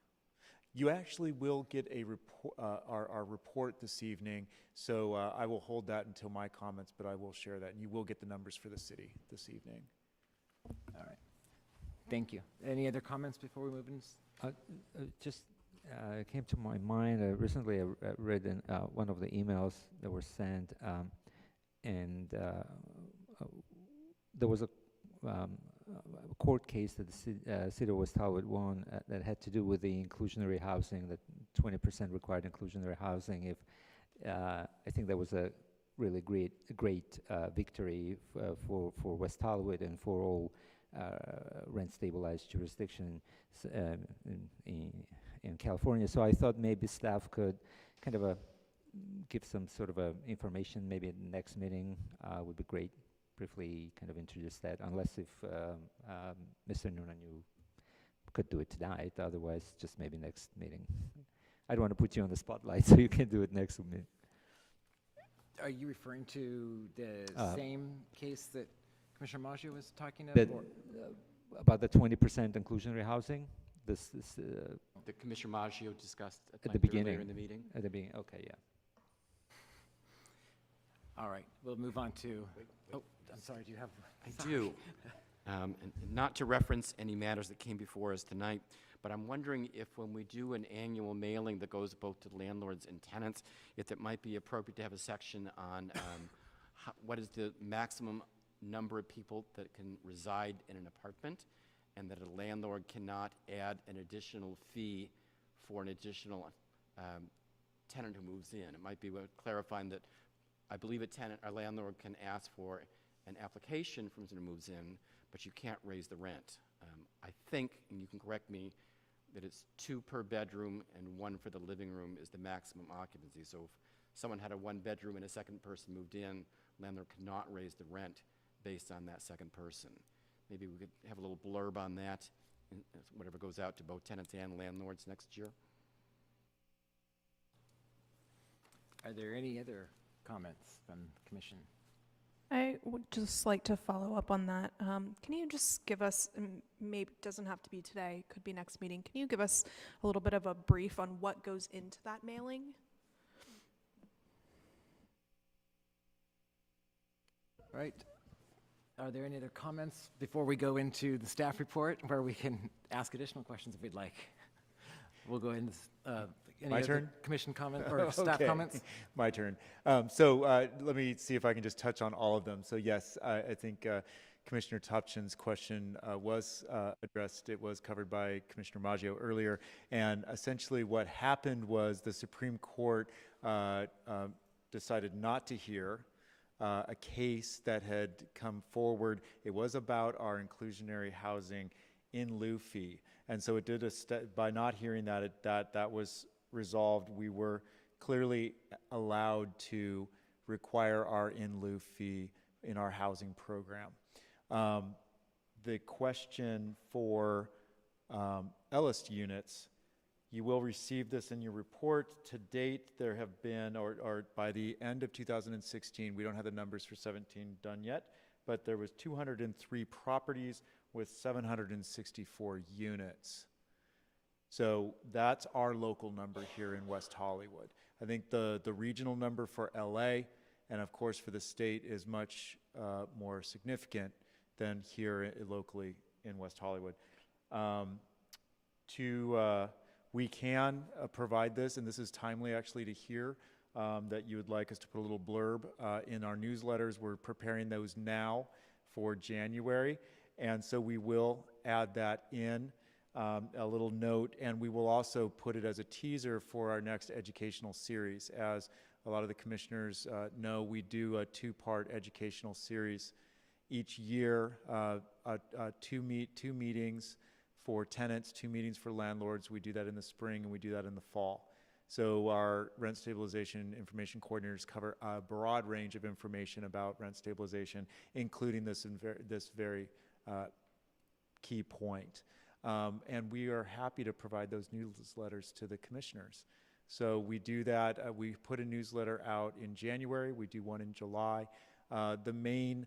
You actually will get a report, our report this evening, so I will hold that until my comments, but I will share that, and you will get the numbers for the city this evening. All right. Thank you. Any other comments before we move in? Just came to my mind, recently I read in one of the emails that were sent, and there was a court case that the city of West Hollywood won that had to do with the inclusionary housing, that 20% required inclusionary housing. If I think that was a really great victory for West Hollywood and for all rent stabilized jurisdiction in California. So I thought maybe staff could kind of give some sort of information, maybe at the next meeting would be great. Briefly kind of introduce that, unless if Mr. Noonan, you could do it tonight, otherwise just maybe next meeting. I don't want to put you on the spotlight, so you can do it next meeting. Are you referring to the same case that Commissioner Maggio was talking of? That, about the 20% inclusionary housing? The Commissioner Maggio discussed At the length beginning. earlier in the meeting. At the beginning, okay, yeah. All right, we'll move on to, oh, I'm sorry, do you have? I do. And not to reference any matters that came before us tonight, but I'm wondering if when we do an annual mailing that goes both to landlords and tenants, if it might be appropriate to have a section on what is the maximum number of people that can reside in an apartment, and that a landlord cannot add an additional fee for an additional tenant who moves in. It might be worth clarifying that I believe a landlord can ask for an application from someone who moves in, but you can't raise the rent. I think, and you can correct me, that it's 2 per bedroom and 1 for the living room is the maximum occupancy. So if someone had a 1-bedroom and a second person moved in, landlord could not raise the rent based on that second person. Maybe we could have a little blurb on that, whatever goes out to both tenants and landlords next year. Are there any other comments from the commission? I would just like to follow up on that. Can you just give us, and maybe it doesn't have to be today, could be next meeting, can you give us a little bit of a brief on what goes into that mailing? All right. Are there any other comments before we go into the staff report, where we can ask additional questions if we'd like? We'll go in. Any My other turn? commission comment or staff Okay. comments? My turn. So let me see if I can just touch on all of them. So yes, I think Commissioner Topchin's question was addressed. It was covered by Commissioner Maggio earlier. And essentially what happened was the Supreme Court decided not to hear a case that had come forward. It was about our inclusionary housing in lieu fee. And so it did by not hearing that, that was resolved. We were clearly allowed to require our in lieu fee in our housing program. The question for Ellis units, you will receive this in your report. To date, there have been, or by the end of 2016, we don't have the numbers for 17 done yet, but there was 203 properties with 764 units. So that's our local number here in West Hollywood. I think the regional number for LA and of course for the state is much more significant than here locally in West Hollywood. We can provide this, and this is timely actually to hear that you would like us to put a little blurb in our newsletters. We're preparing those now for January, and so we will add that in. A little note, and we will also put it as a teaser for our next educational series. As a lot of the commissioners know, we do a 2-part educational series each year, 2 meetings for tenants, 2 meetings for landlords. We do that in the spring and we do that in the fall. So our rent stabilization information coordinators cover a broad range of information about rent stabilization, including this very key point. And we are happy to provide those newsletters to the commissioners. So we do that. We put a newsletter out in January. We do one in July. The main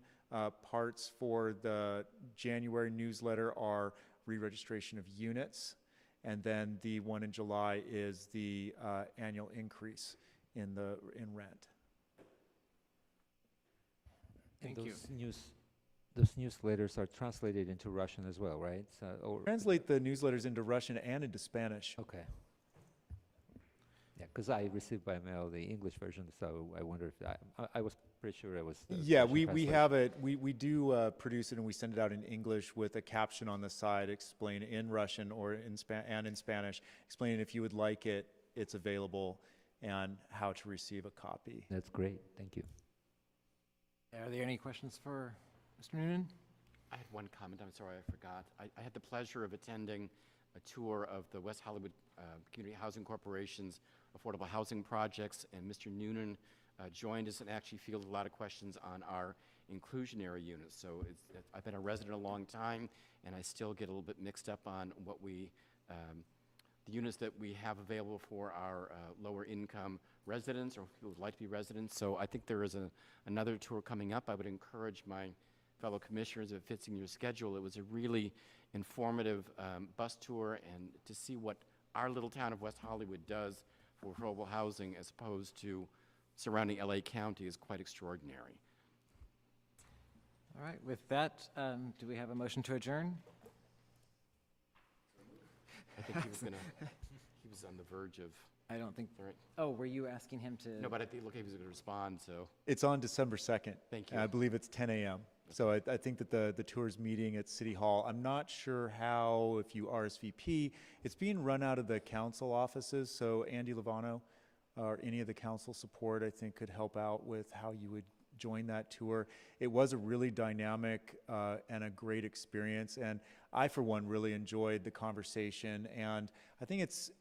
parts for the January newsletter are re-registration of units, and then the one in July is the annual increase in rent. Thank you. Those newsletters are translated into Russian as well, right? Translate the newsletters into Russian and into Spanish. Okay. Yeah, because I received by mail the English version, so I wonder if I was pretty sure it was. Yeah, we have it. We do produce it and we send it out in English with a caption on the side, explain in Russian or in Spanish, explaining if you would like it, it's available, and how to receive a copy. That's great. Thank you. Are there any questions for Mr. Noonan? I had one comment, I'm sorry, I forgot. I had the pleasure of attending a tour of the West Hollywood Community Housing Corporation's affordable housing projects, and Mr. Noonan joined us and actually fielded a lot of questions on our inclusionary units. So I've been a resident a long time, and I still get a little bit mixed up on what the units that we have available for our lower income residents or who would like to be residents. So I think there is another tour coming up. I would encourage my fellow commissioners, if it fits in your schedule. It was a really informative bus tour, and to see what our little town of West Hollywood does for affordable housing as opposed to surrounding LA County is quite extraordinary. All right, with that, do we have a motion to adjourn? I think he was gonna, he was on the verge of, I don't think, all right. oh, were you asking him to? No, but I think, look, he was gonna respond, so, It's on December 2nd. Thank and I you. believe it's 10 a.m. So I think that the tour's meeting at City Hall. I'm not sure how, if you RSVP, it's being run out of the council offices. So Andy Lovano or any of the council support, I think, could help out with how you would join that tour. It was a really dynamic and a great experience. And I, for one, really enjoyed the conversation. And I think it's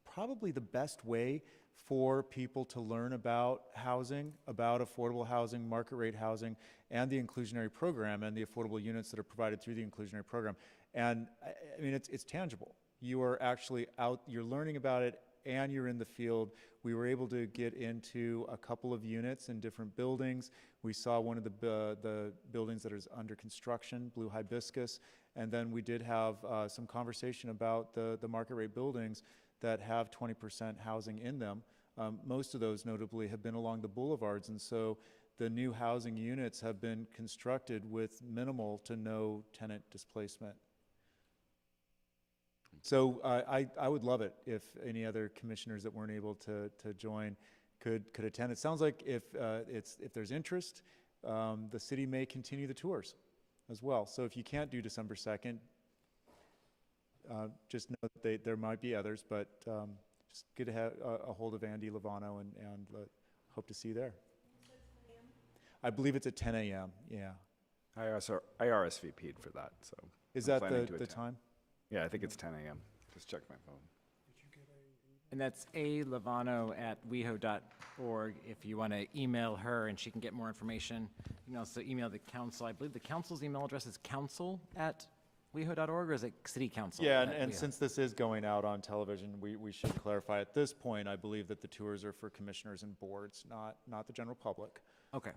probably the best way for people to learn about housing, about affordable housing, market rate housing, and the inclusionary program and the affordable units that are provided through the inclusionary program. And I mean, it's tangible. You are actually out, you're learning about it, and you're in the field. We were able to get into a couple of units in different buildings. We saw one of the buildings that is under construction, Blue Hibiscus, and then we did have some conversation about the market rate buildings that have 20% housing in them. Most of those notably have been along the boulevards, and so the new housing units have been constructed with minimal to no tenant displacement. So I would love it if any other commissioners that weren't able to join could attend. It sounds like if there's interest, the city may continue the tours as well. So if you can't do December 2nd, just know that there might be others, but just get a hold of Andy Lovano and hope to see you there. I believe it's at 10 a.m. Yeah. I RSVP'd for that, so. Is I'm that planning to the attend. time? Yeah, I think it's 10 a.m. Just check my phone. And that's alovano@weho.org if you want to email her and she can get more information. You can also email the council. I believe the council's email address is council@weho.org, or is it city council? Yeah, at and WeHo? since this is going out on television, we should clarify at this point, I believe that the tours are for commissioners and boards, not the general public. Okay.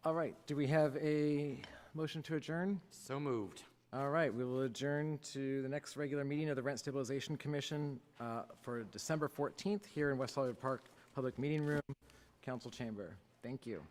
All right, do we have a motion to adjourn? So moved. All right, we will adjourn to the next regular meeting of the Rent Stabilization Commission for December 14th here in West Hollywood Park Public Meeting Room, Council Chamber. Thank you.